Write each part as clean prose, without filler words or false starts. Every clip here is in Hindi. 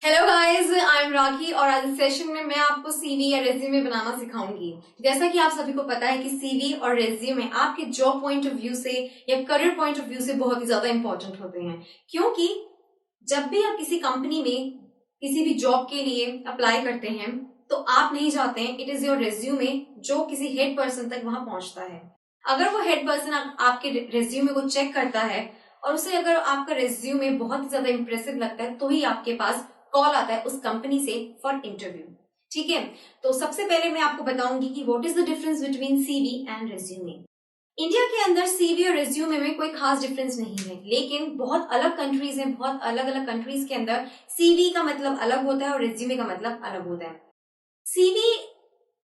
हेलो गाइस, आई एम राखी और आज इस सेशन में मैं आपको सीवी या रेज्यूमे बनाना सिखाऊंगी। जैसा कि आप सभी को पता है कि सीवी और रेज्यूमे आपके जॉब पॉइंट ऑफ व्यू से या करियर पॉइंट ऑफ व्यू से बहुत ही ज्यादा इंपॉर्टेंट होते हैं, क्योंकि जब भी आप किसी कंपनी में किसी भी जॉब के लिए अप्लाई करते हैं तो आप नहीं चाहते हैं इट इज योर रेज्यूमे जो किसी हेड पर्सन तक वहां पहुंचता है। अगर वो हेड पर्सन आपके रेज्यूमे को चेक करता है और उसे अगर आपका रेज्यूमे बहुत ही ज्यादा इंप्रेसिव लगता है तो ही आपके पास कॉल आता है उस कंपनी से फॉर इंटरव्यू। ठीक है, तो सबसे पहले मैं आपको बताऊंगी कि what is the difference between CV and resume. India के अंदर सीवी और रेज्यूमे में कोई खास डिफरेंस नहीं है, लेकिन बहुत अलग कंट्रीज हैं, बहुत अलग अलग कंट्रीज के अंदर सीवी का मतलब अलग होता है और रेज्यूमे का मतलब अलग होता है। CV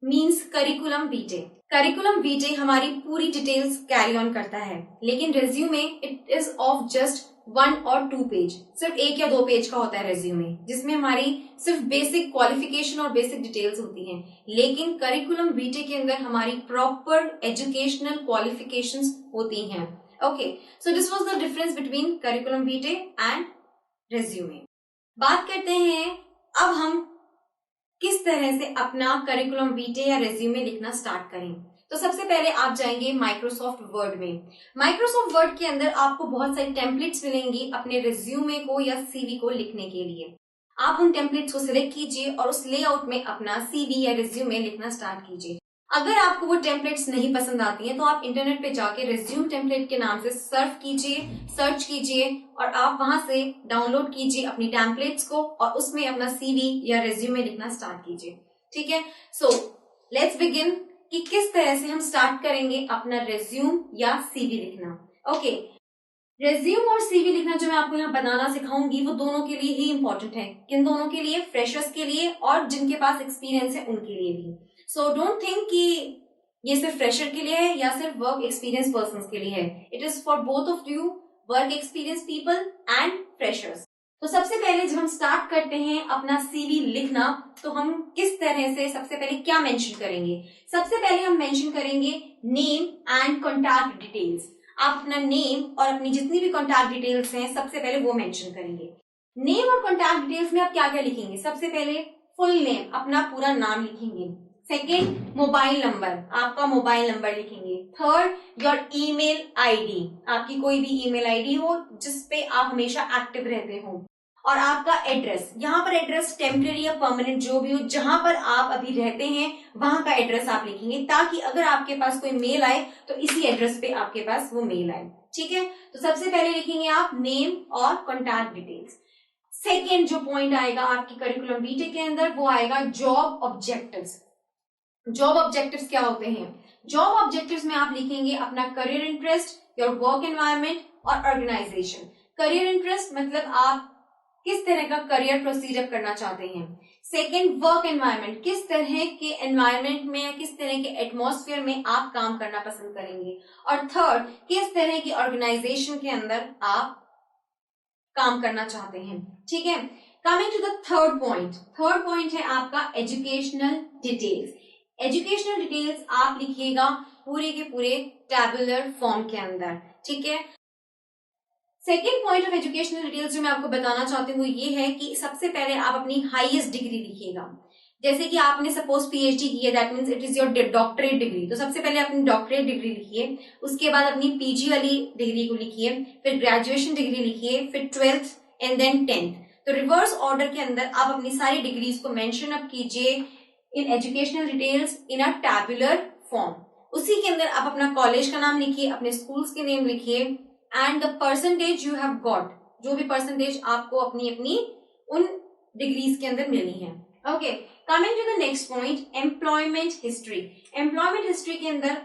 means curriculum vitae. Curriculum vitae हमारी पूरी डिटेल्स कैरी ऑन करता है, लेकिन resume it is of just 1 और 2 पेज, सिर्फ 1 या 2 पेज का होता है रेज्यूमे, जिसमें हमारी सिर्फ बेसिक क्वालिफिकेशन और बेसिक डिटेल्स होती हैं। लेकिन करिकुलम वीटे के अंदर हमारी प्रॉपर एजुकेशनल क्वालिफिकेशंस होती हैं। Okay, so this was the difference between curriculum vitae and resume. बात करते हैं अब हम किस तरह से अपना करिकुलम वीटे या रेज्यूमे लिखना स्टार्ट करें। तो सबसे पहले आप जाएंगे माइक्रोसॉफ्ट वर्ड में। माइक्रोसॉफ्ट वर्ड के अंदर आपको बहुत सारी टेम्पलेट्स मिलेंगी अपने रेज्यूमे को या सीवी को लिखने के लिए। आप उन टेम्पलेट्स को सिलेक्ट कीजिए और उस लेआउट में अपना सीवी या रेज्यूमे लिखना स्टार्ट कीजिए। अगर आपको वो टेम्पलेट्स नहीं पसंद आती हैं तो आप इंटरनेट पे जाके रेज्यूम टेम्पलेट के नाम से सर्च कीजिए और आप वहां से डाउनलोड कीजिए अपनी टेम्पलेट्स को और उसमें अपना सीवी या रेज्यूमे लिखना स्टार्ट कीजिए। ठीक है, सो लेट्स बिगिन कि किस तरह से हम स्टार्ट करेंगे अपना रेज्यूम या सीवी लिखना। ओके, रेज्यूम और सीवी लिखना जो मैं आपको यहाँ बनाना सिखाऊंगी वो दोनों के लिए ही इंपॉर्टेंट है। किन दोनों के लिए? फ्रेशर्स के लिए और जिनके पास एक्सपीरियंस है उनके लिए भी। सो डोंट थिंक कि ये सिर्फ फ्रेशर के लिए है या सिर्फ वर्क एक्सपीरियंस पर्सन के लिए है। It is for both of you, work experience people and freshers. तो सबसे पहले जब हम स्टार्ट करते हैं अपना सीवी लिखना तो हम किस तरह से सबसे पहले क्या मेंशन करेंगे? सबसे पहले हम मेंशन करेंगे नेम एंड कॉन्टैक्ट डिटेल्स। आप अपना नेम और अपनी जितनी भी कॉन्टैक्ट डिटेल्स हैं सबसे पहले वो मेंशन करेंगे। नेम और कॉन्टैक्ट डिटेल्स में आप क्या क्या लिखेंगे? सबसे पहले फुल नेम, अपना पूरा नाम लिखेंगे। सेकेंड, मोबाइल नंबर, आपका मोबाइल नंबर लिखेंगे। थर्ड, योर ईमेल आईडी, आपकी कोई भी ईमेल आईडी हो जिसपे आप हमेशा एक्टिव रहते हो। और आपका एड्रेस, यहाँ पर एड्रेस टेम्परेरी या परमानेंट जो भी हो, जहां पर आप अभी रहते हैं वहां का एड्रेस आप लिखेंगे, ताकि अगर आपके पास कोई मेल आए तो इसी एड्रेस पे आपके पास वो मेल आए। ठीक है, तो सबसे पहले लिखेंगे आप नेम और कॉन्टैक्ट डिटेल्स। सेकेंड जो पॉइंट आएगा आपकी करिकुलम वीटे के अंदर वो आएगा जॉब ऑब्जेक्टिव्स। जॉब ऑब्जेक्टिव्स क्या होते हैं? जॉब ऑब्जेक्टिव्स में आप लिखेंगे अपना career interest, your work environment और ऑर्गेनाइजेशन। करियर इंटरेस्ट मतलब आप किस तरह का करियर प्रोसीजर करना चाहते हैं। सेकेंड, वर्क एनवायरनमेंट, किस तरह के एनवायरनमेंट में या किस तरह के एटमॉस्फेयर में आप काम करना पसंद करेंगे। और थर्ड, किस तरह की ऑर्गेनाइजेशन के अंदर आप काम करना चाहते हैं। ठीक है, coming to the third point. Third point है आपका एजुकेशनल डिटेल्स। एजुकेशनल डिटेल्स आप लिखिएगा पूरे के पूरे टैबुलर फॉर्म के अंदर। ठीक है, second point of educational details जो मैं आपको बताना चाहती हूँ ये है कि सबसे पहले आप अपनी हाईएस्ट डिग्री लिखिएगा। जैसे कि आपने सपोज पीएचडी की है, that means it is your doctorate degree, तो सबसे पहले अपनी डॉक्टरेट डिग्री लिखिए, उसके बाद अपनी पीजी वाली डिग्री को लिखिए, फिर ग्रेजुएशन डिग्री लिखिए, फिर 12th एंड देन 10th। तो रिवर्स ऑर्डर के अंदर आप अपनी सारी डिग्रीज को मेंशन अप कीजिए in educational details in a tabular form. उसी के अंदर आप अपना कॉलेज का नाम लिखिए, अपने स्कूल्स के नेम लिखिए and the percentage you have got, जो भी परसेंटेज आपको अपनी अपनी उन डिग्रीज के अंदर मिली है। Okay, coming to the next point, employment history. Employment history के अंदर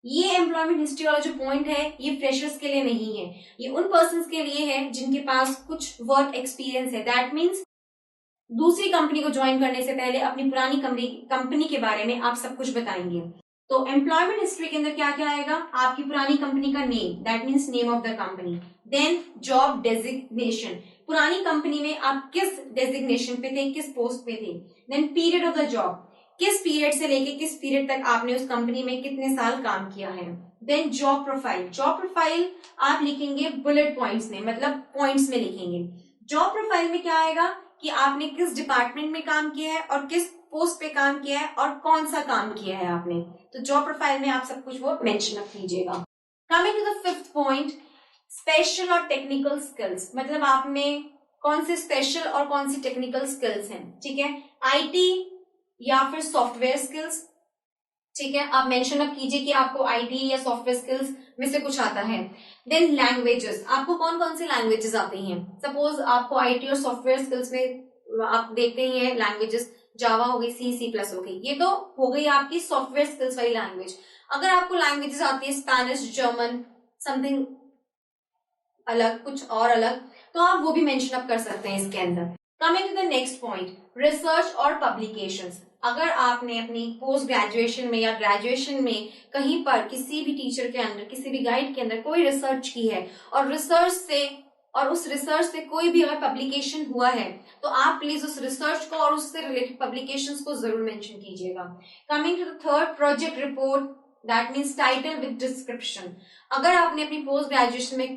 ये एम्प्लॉयमेंट हिस्ट्री वाला जो पॉइंट है ये फ्रेशर्स के लिए नहीं है, ये उन पर्सन्स के लिए है जिनके पास कुछ वर्क एक्सपीरियंस है। दैट मीन्स दूसरी कंपनी को ज्वाइन करने से पहले अपनी पुरानी कंपनी के बारे में आप सब कुछ बताएंगे। तो एम्प्लॉयमेंट हिस्ट्री के अंदर क्या क्या आएगा? आपकी पुरानी कंपनी का name, that means name of the company. Then job designation, पुरानी कंपनी में आप किस डेजिग्नेशन पे थे, किस पोस्ट पे थे। Then period of the job, किस पीरियड से लेके किस पीरियड तक आपने उस कंपनी में कितने साल काम किया है। Then job profile, job profile आप लिखेंगे बुलेट पॉइंट्स में, मतलब पॉइंट्स में लिखेंगे। जॉब प्रोफाइल में क्या आएगा कि आपने किस डिपार्टमेंट में काम किया है और किस पोस्ट पे काम किया है और कौन सा काम किया है आपने। तो जॉब प्रोफाइल में आप सब कुछ वो मेंशन अप कीजिएगा। Coming to the fifth point, special और टेक्निकल स्किल्स, मतलब आप में कौन से स्पेशल और कौन सी टेक्निकल स्किल्स हैं। ठीक है, आईटी या फिर सॉफ्टवेयर स्किल्स। ठीक है, आप मेंशन अप कीजिए कि आपको आईटी या सॉफ्टवेयर स्किल्स में से कुछ आता है। देन लैंग्वेजेस, आपको कौन कौन सी लैंग्वेजेस आती हैं। सपोज आपको आईटी और सॉफ्टवेयर स्किल्स में आप देखते ही हैं लैंग्वेजेस, जावा हो गई, सी प्लस हो गई, ये तो हो गई आपकी सॉफ्टवेयर स्किल्स वाली लैंग्वेज। अगर आपको लैंग्वेजेस आती है स्पेनिश, जर्मन, समथिंग अलग, कुछ और अलग, तो आप वो भी मेंशन अप कर सकते हैं इसके अंदर। Coming to the next point, research और पब्लिकेशंस। अगर आपने अपनी पोस्ट ग्रेजुएशन में या ग्रेजुएशन में कहीं पर किसी भी टीचर के अंदर, किसी भी गाइड के अंदर कोई रिसर्च की है और उस रिसर्च से कोई भी अगर पब्लिकेशन हुआ है, तो आप प्लीज उस रिसर्च को और उससे रिलेटेड पब्लिकेशंस को जरूर मेंशन कीजिएगा। Coming to the third, project report, that means title with description. अगर आपने अपनी पोस्ट ग्रेजुएशन में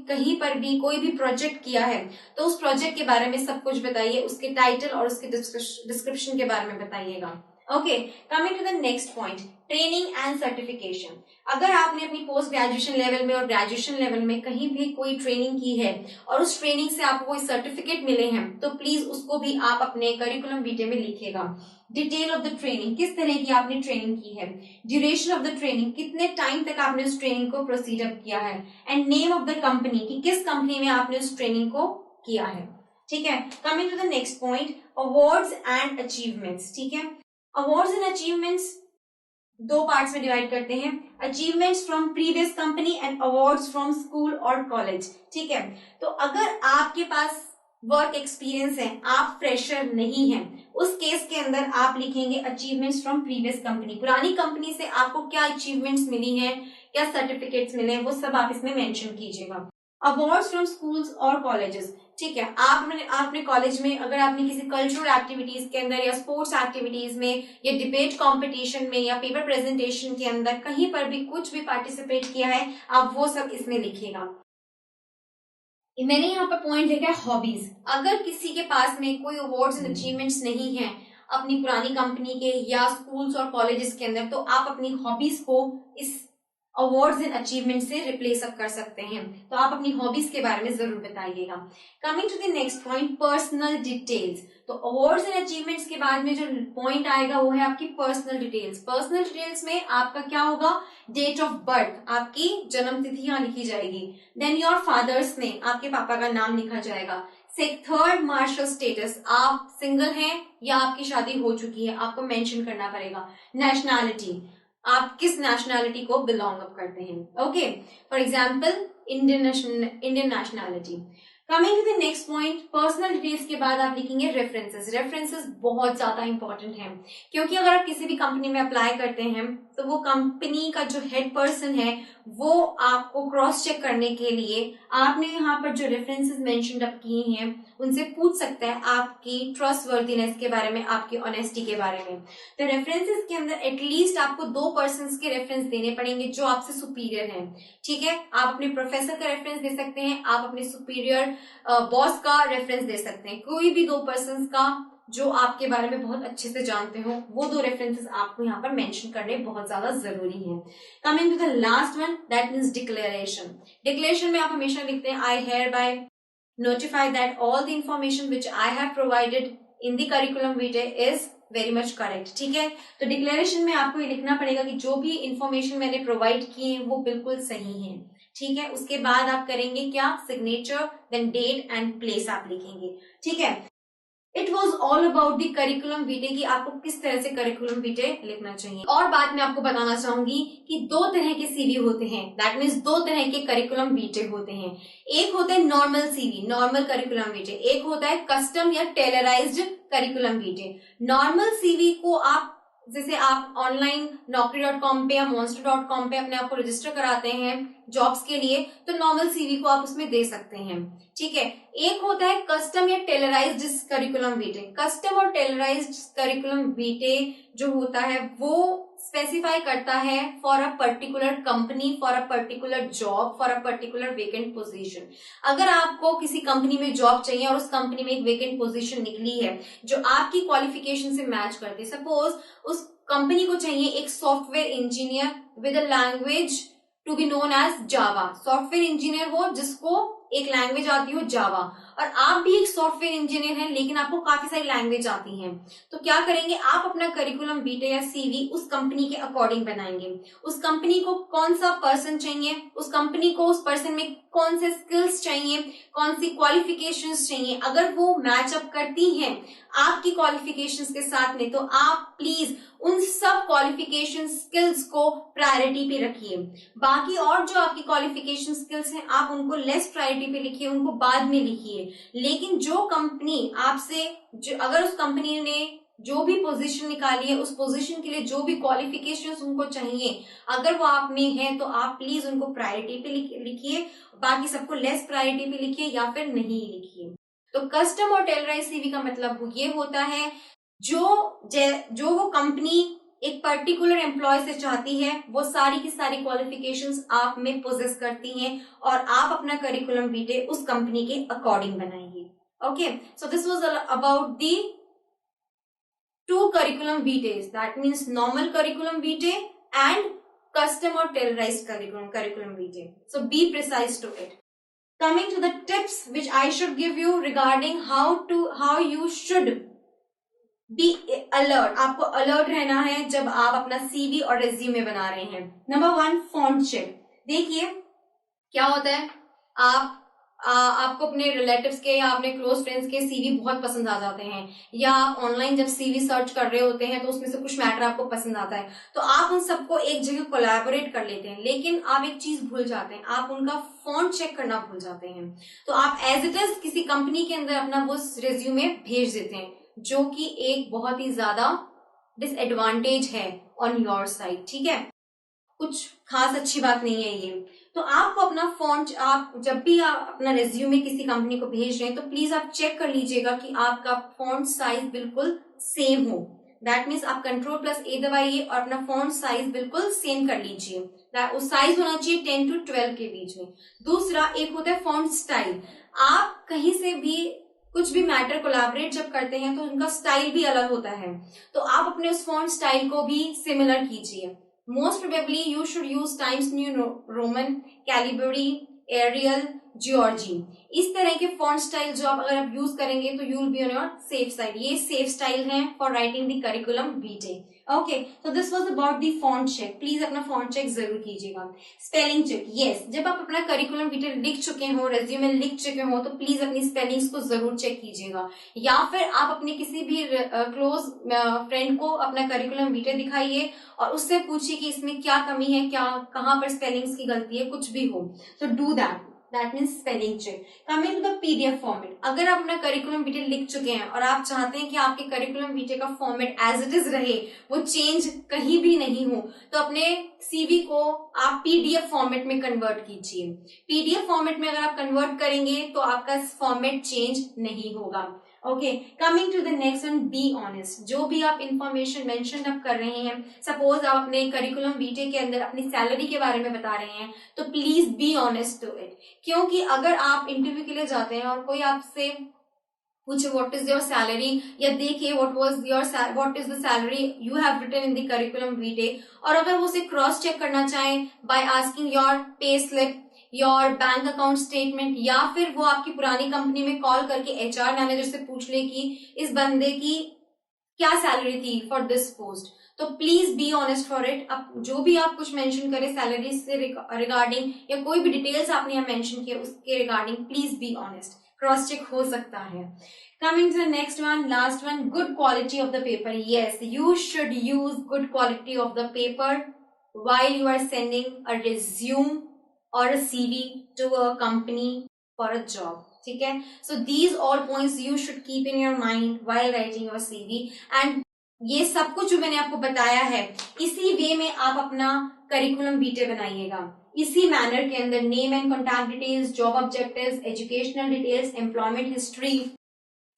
कहीं पर भी कोई भी प्रोजेक्ट किया है, तो उस प्रोजेक्ट के बारे में सब कुछ बताइए, उसके टाइटल और उसके डिस्क्रिप्शन के बारे में बताइएगा। Okay, coming to the next point, training and certification. अगर आपने अपनी पोस्ट ग्रेजुएशन लेवल में और ग्रेजुएशन लेवल में कहीं भी कोई ट्रेनिंग की है और उस ट्रेनिंग से आपको कोई सर्टिफिकेट मिले हैं, तो प्लीज उसको भी आप अपने करिकुलम वीटे में लिखिएगा। डिटेल ऑफ द ट्रेनिंग, किस तरह की आपने ट्रेनिंग की है, ड्यूरेशन ऑफ द ट्रेनिंग, कितने टाइम तक आपने उस ट्रेनिंग को प्रोसीड अप किया है, and name of the company, कि किस कंपनी में आपने उस ट्रेनिंग को किया है। ठीक है, coming to the next point, awards and achievements. ठीक है, अवार्ड्स एंड अचीवमेंट्स दो पार्ट्स में डिवाइड करते हैं, achievements from previous company and awards from school और कॉलेज। ठीक है, तो अगर आपके पास वर्क एक्सपीरियंस है, आप फ्रेशर नहीं हैं, उस केस के अंदर आप लिखेंगे अचीवमेंट्स फ्रॉम प्रीवियस कंपनी। पुरानी कंपनी से आपको क्या अचीवमेंट्स मिली हैं, क्या सर्टिफिकेट्स मिले हैं, वो सब आप इसमें मेंशन कीजिएगा। अवार्ड्स फ्रॉम स्कूल्स और कॉलेजेस। ठीक है, आपने कॉलेज में अगर आपने किसी कल्चरल एक्टिविटीज के अंदर या स्पोर्ट्स एक्टिविटीज में या डिबेट कंपटीशन में या पेपर प्रेजेंटेशन के अंदर कहीं पर भी कुछ भी पार्टिसिपेट किया है, आप वो सब इसमें लिखिएगा। मैंने यहाँ पर पॉइंट लिखा है हॉबीज। अगर किसी के पास में कोई अवार्ड्स एंड अचीवमेंट्स नहीं है अपनी पुरानी कंपनी के या स्कूल्स और कॉलेजेस के अंदर, तो आप अपनी हॉबीज को इस अवार्ड्स एंड अचीवमेंट से रिप्लेस अप कर सकते हैं। तो आप अपनी हॉबीज के बारे में जरूर बताइएगा। Coming to the next point, personal details. तो अवार्ड्स एंड अचीवमेंट्स के बाद में जो पॉइंट आएगा वो है आपकी पर्सनल डिटेल्स। पर्सनल डिटेल्स में आपका क्या होगा, डेट ऑफ बर्थ, आपकी जन्म तिथि यहाँ लिखी जाएगी। देन योर फादर्स नेम, आपके पापा का नाम लिखा जाएगा। थर्ड, मार्शल स्टेटस, आप सिंगल हैं या आपकी शादी हो चुकी है, आपको मेंशन करना पड़ेगा। नेशनैलिटी, आप किस नेशनैलिटी को बिलोंग अप करते हैं। Okay, for example Indian nationality. Coming to the next point, personal details के बाद आप लिखेंगे रेफरेंसेस। रेफरेंसेस बहुत ज्यादा इंपॉर्टेंट है, क्योंकि अगर आप किसी भी कंपनी में अप्लाई करते हैं तो वो कंपनी का जो हेड पर्सन है वो आपको क्रॉस चेक करने के लिए आपने यहाँ पर जो रेफरेंसेस मेंशन अप किए हैं उनसे पूछ सकता है आपकी ट्रस्टवर्दीनेस के बारे में, आपकी ऑनेस्टी के बारे में। तो रेफरेंसेस के अंदर एटलीस्ट आपको 2 पर्सन्स के रेफरेंस देने पड़ेंगे जो आपसे सुपीरियर हैं। ठीक है, आप अपने प्रोफेसर का रेफरेंस दे सकते हैं, आप अपने सुपीरियर बॉस का रेफरेंस दे सकते हैं, कोई भी 2 पर्सन्स का जो आपके बारे में बहुत अच्छे से जानते हो, वो 2 रेफरेंसेस आपको यहाँ पर मेंशन करने बहुत ज्यादा जरूरी है। Coming to the last one, that means declaration. Declaration में आप हमेशा लिखते हैं I hereby notify that all the information which I have provided in the curriculum vitae is very much correct। ठीक है, तो डिक्लेरेशन में आपको ये लिखना पड़ेगा कि जो भी इंफॉर्मेशन मैंने प्रोवाइड की है वो बिल्कुल सही है। ठीक है, उसके बाद आप करेंगे क्या, signature, then date and place आप लिखेंगे। ठीक है, it was all about the curriculum vitae की आपको किस तरह से करिकुलम वीटे लिखना चाहिए। और बात मैं आपको बताना चाहूंगी कि 2 तरह के सीवी होते हैं, दैट मीन्स 2 तरह के करिकुलम वीटे होते हैं। एक होता है नॉर्मल सीवी, नॉर्मल करिकुलम वीटे, एक होता है कस्टम या टेलराइज्ड करिकुलम वीटे। नॉर्मल सीवी को आप जैसे आप ऑनलाइन naukri.com पे या monster.com पे अपने आप को रजिस्टर कराते हैं जॉब्स के लिए, तो नॉर्मल सीवी को आप उसमें दे सकते हैं। ठीक है, एक होता है कस्टम या टेलराइज्ड करिकुलम वीटे। कस्टम और टेलराइज्ड करिकुलम वीटे जो होता है वो स्पेसिफाई करता है for a particular company, for a particular job, for a particular vacant position. अगर आपको किसी कंपनी में जॉब चाहिए और उस कंपनी में एक वेकेंट पोजीशन निकली है जो आपकी क्वालिफिकेशन से मैच करती है, सपोज उस कंपनी को चाहिए एक software engineer with a language to be known as Java, software engineer वो जिसको एक लैंग्वेज आती हो जावा, और आप भी एक सॉफ्टवेयर इंजीनियर हैं लेकिन आपको काफी सारी लैंग्वेज आती हैं, तो क्या करेंगे आप अपना करिकुलम बीटे या सीवी उस कंपनी के अकॉर्डिंग बनाएंगे। उस कंपनी को कौन सा पर्सन चाहिए, उस कंपनी को उस पर्सन में कौन से स्किल्स चाहिए, कौन सी क्वालिफिकेशंस चाहिए, अगर वो मैचअप करती हैं आपकी क्वालिफिकेशंस के साथ में, तो आप प्लीज उन सब क्वालिफिकेशन स्किल्स को प्रायोरिटी पे रखिए। बाकी और जो आपकी क्वालिफिकेशन स्किल्स हैं आप उनको लेस प्रायोरिटी पे लिखिए, उनको बाद में लिखिए। लेकिन जो कंपनी आपसे अगर उस कंपनी ने जो भी पोजीशन निकाली है उस पोजीशन के लिए जो भी क्वालिफिकेशंस उनको चाहिए अगर वो आप में है तो आप प्लीज उनको प्रायोरिटी पे लिखिए, बाकी सबको लेस प्रायोरिटी पे लिखिए या फिर नहीं लिखिए। तो कस्टम और टेलराइज सीवी का मतलब ये होता है जो वो कंपनी एक पर्टिकुलर एम्प्लॉय से चाहती है वो सारी की सारी क्वालिफिकेशंस आप में पोजेस करती हैं और आप अपना करिकुलम बीटे उस कंपनी के अकॉर्डिंग बनाएंगे। Okay, so this was about the two curriculum vitae, that means normal curriculum vitae and custom or terrorized curriculum vitae. So be precise to it. Coming to the tips which I should give you regarding how you should be alert. आपको अलर्ट रहना है जब आप अपना सीवी और रेज्यूमे बना रहे हैं। Number 1, font check. देखिए क्या होता है, आपको अपने रिलेटिव्स के या अपने क्लोज फ्रेंड्स के सीवी बहुत पसंद आ जाते हैं, या आप ऑनलाइन जब सीवी सर्च कर रहे होते हैं तो उसमें से कुछ मैटर आपको पसंद आता है तो आप उन सबको एक जगह कोलैबोरेट कर लेते हैं, लेकिन आप एक चीज भूल जाते हैं, आप उनका फॉन्ट चेक करना भूल जाते हैं। तो आप एज इट इज किसी कंपनी के अंदर अपना वो रेज्यूमे भेज देते हैं, जो कि एक बहुत ही ज्यादा डिसएडवांटेज है ऑन योर साइड। ठीक है, कुछ खास अच्छी बात नहीं है ये। तो आपको अपना फॉन्ट, आप जब भी आप अपना रेज्यूमे किसी कंपनी को भेज रहे हैं तो प्लीज आप चेक कर लीजिएगा कि आपका फॉन्ट साइज बिल्कुल सेम हो। दैट मीन्स आप Ctrl+A दबाइए और अपना फॉन्ट साइज बिल्कुल सेम कर लीजिए। उस साइज होना चाहिए 10 to 12 के बीच में। दूसरा एक होता है फॉन्ट स्टाइल। आप कहीं से भी कुछ भी मैटर कोलैबोरेट जब करते हैं तो उनका स्टाइल भी अलग होता है, तो आप अपने उस फॉन्ट स्टाइल को भी सिमिलर कीजिए। Most probably you should use Times New Roman, Calibri, Arial, Georgie। इस तरह के फॉन्ट स्टाइल जो अगर आप यूज करेंगे तो you will be on your safe side. ये सेफ स्टाइल है for writing the curriculum vitae. Okay, तो this was about the font check. Please अपना फॉन्ट चेक जरूर कीजिएगा। स्पेलिंग चेक, यस, जब आप अपना करिकुलम बीटे लिख चुके हो, रेज्यूमे लिख चुके हो, तो प्लीज अपनी स्पेलिंग्स को जरूर चेक कीजिएगा, या फिर आप अपने किसी भी क्लोज फ्रेंड को अपना करिकुलम बीटे दिखाइए और उससे पूछिए कि इसमें क्या कमी है, क्या कहाँ पर स्पेलिंग्स की गलती है, कुछ भी हो तो do that means spelling check. Coming to the PDF format, अगर आप अपना करिकुलम बीटे लिख चुके हैं और आप चाहते हैं कि आपके करिकुलम बीटे का फॉर्मेट एज इट इज रहे, वो चेंज कहीं भी नहीं हो, तो अपने सीवी को आप पीडीएफ फॉर्मेट में कन्वर्ट कीजिए। पीडीएफ फॉर्मेट में अगर आप कन्वर्ट करेंगे तो आपका फॉर्मेट चेंज नहीं होगा। Okay, coming to the next one, be honest. जो भी आप इंफॉर्मेशन मेंशन आप कर रहे हैं, सपोज आप अपने करिकुलम बीटे के अंदर अपनी सैलरी के बारे में बता रहे हैं, तो please be honest to it. क्योंकि अगर आप इंटरव्यू के लिए जाते हैं और कोई आपसे पूछे व्हाट इज योर सैलरी, या देखिए what is the salary you have written in the curriculum vitae, और अगर वो उसे क्रॉस चेक करना चाहें by asking your pay slip, your bank account statement, या फिर वो आपकी पुरानी कंपनी में कॉल करके एचआर मैनेजर से पूछ ले कि इस बंदे की क्या सैलरी थी फॉर दिस पोस्ट, तो please be honest for it. अब जो भी आप कुछ मेंशन करें सैलरी से रिगार्डिंग या कोई भी डिटेल्स आपने यहाँ मेंशन किया उसके regarding, please be honest, cross check हो सकता है। Coming to the next one, last one, good quality of the paper. Yes, you should use good quality of the paper while you are sending a resume or a CV to a company for a job. ठीक है, so these all points you should keep in your mind while writing your CV, and ये सब कुछ जो मैंने आपको बताया है इसी वे में आप अपना करिकुलम बीटे बनाइएगा, इसी मैनर के अंदर। Name and contact details, job objectives, educational details, employment history,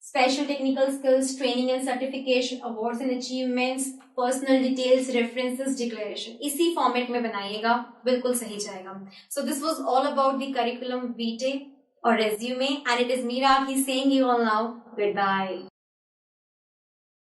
special technical skills, training and certification, awards and achievements, personal details, references, declaration, इसी फॉर्मेट में बनाइएगा, बिल्कुल सही जाएगा। So this was all about the curriculum vitae और resume, and it is me Rakhi saying you all now goodbye.